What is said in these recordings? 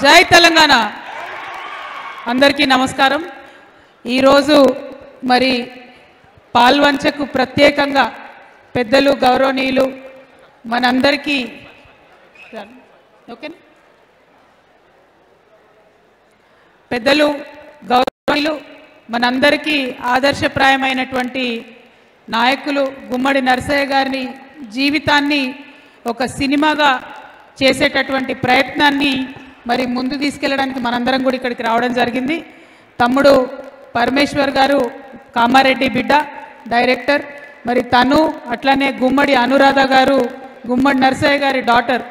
జై తెలంగాణ అందరికీ నమస్కారం। ఈరోజు మరి పాల్వంచకు ప్రత్యేకంగా పెద్దలు గౌరవనీయులు మనందరికీ ఓకే పెద్దలు గౌరవనీయులు మనందరికీ ఆదర్శప్రాయమైనటువంటి నాయకులు గుమ్మడి నరసయ్య గారి జీవితాన్ని ఒక సినిమాగా చేసేటటువంటి ప్రయత్నాన్ని మరి ముందు తీసుకెళ్ళడానికి మనందరం కూడా ఇక్కడికి రావడం జరిగింది। తమ్ముడు పరమేశ్వర్ గారు కామారెడ్డి బిడ్డ డైరెక్టర్, మరి తను అట్లనే గుమ్మడి అనురాధ గారు గుమ్మడి నరసయ్య గారి డాటర్,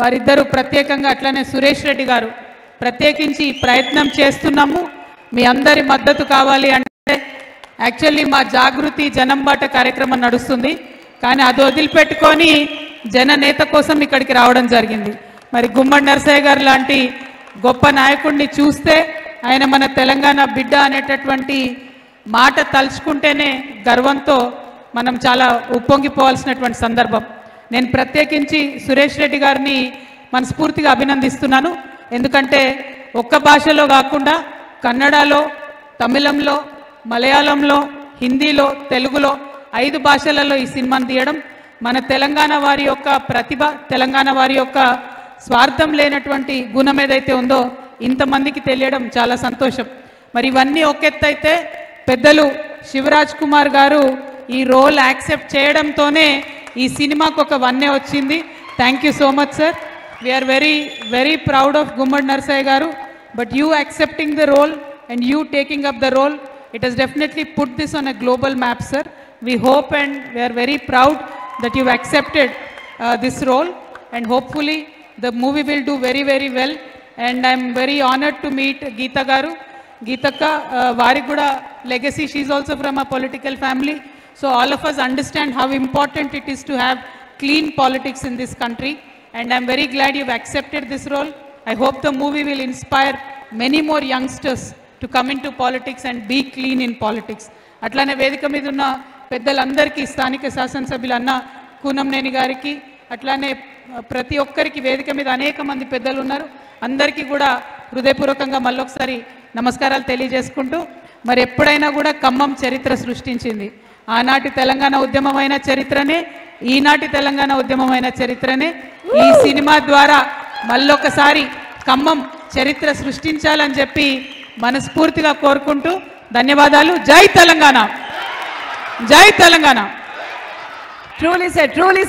వారిద్దరూ ప్రత్యేకంగా అట్లనే సురేష్ రెడ్డి గారు ప్రత్యేకించి ప్రయత్నం చేస్తున్నాము। మీ అందరి మద్దతు కావాలి అంటే యాక్చువల్లీ మా జాగృతి జనంబాట కార్యక్రమం నడుస్తుంది, కానీ అది వదిలిపెట్టుకొని జననేత కోసం ఇక్కడికి రావడం జరిగింది। మరి గుమ్మడి నరసయ్య గారు లాంటి గొప్ప నాయకుడిని చూస్తే ఆయన మన తెలంగాణ బిడ్డ అనేటటువంటి మాట తలుచుకుంటేనే గర్వంతో మనం చాలా ఉప్పొంగిపోవాల్సినటువంటి సందర్భం। నేను ప్రత్యేకించి సురేష్ రెడ్డి గారిని మనస్ఫూర్తిగా అభినందిస్తున్నాను। ఎందుకంటే ఒక్క భాషలో కాకుండా కన్నడలో, తమిళంలో, మలయాళంలో, హిందీలో, తెలుగులో 5 భాషలలో ఈ సినిమాను తీయడం మన తెలంగాణ వారి యొక్క ప్రతిభ, తెలంగాణ వారి యొక్క స్వార్థం లేనటువంటి గుణం ఏదైతే ఉందో ఇంతమందికి తెలియడం చాలా సంతోషం। మరి ఇవన్నీ ఒకెత్తైతే పెద్దలు శివరాజ్ కుమార్ గారు ఈ రోల్ యాక్సెప్ట్ చేయడంతోనే ఈ సినిమాకు ఒక వన్నే వచ్చింది। Thank you so much sir, we are very very proud of Gummadi Narasayya గారు, but you accepting the role and you taking up the role, it has definitely put this on a global map, sir. We hope and we are very proud that you've accepted this role, and hopefully the movie will do very very well. And I'm very honored to meet Geeta garu. Geetaka vari kuda legacy, she is also from a political family, so all of us understand how important it is to have clean politics in this country, and I'm very glad you've accepted this role. I hope the movie will inspire many more youngsters to come into politics and be clean in politics. అట్లానే వేదిక మీద ఉన్న పెద్దలందరికీ, స్థానిక శాసనసభ్యులు అన్న కూనంనేని గారికి, అట్లానే ప్రతి ఒక్కరికి వేదిక మీద అనేక మంది పెద్దలు ఉన్నారు, అందరికీ కూడా హృదయపూర్వకంగా మళ్ళొకసారి నమస్కారాలు తెలియజేసుకుంటూ, మరి ఎప్పుడైనా కూడా ఖమ్మం చరిత్ర సృష్టించింది। ఆనాటి తెలంగాణ ఉద్యమమైన చరిత్రనే, ఈనాటి తెలంగాణ ఉద్యమమైన చరిత్రనే ఈ సినిమా ద్వారా మళ్ళొకసారి ఖమ్మం చరిత్ర సృష్టించాలని చెప్పి మనస్ఫూర్తిగా కోరుకుంటూ ధన్యవాదాలు। జై తెలంగాణ, జై Telangana. Truly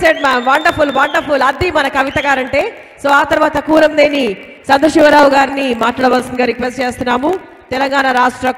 said ma'am, wonderful wonderful, అది మన కవిత గారంటే। సో ఆ తర్వాత కూరంనేని సంతోష్ శివరావు గారిని మాట్లాడవలసిందిగా రిక్వెస్ట్ చేస్తున్నాము। తెలంగాణ రాష్ట్ర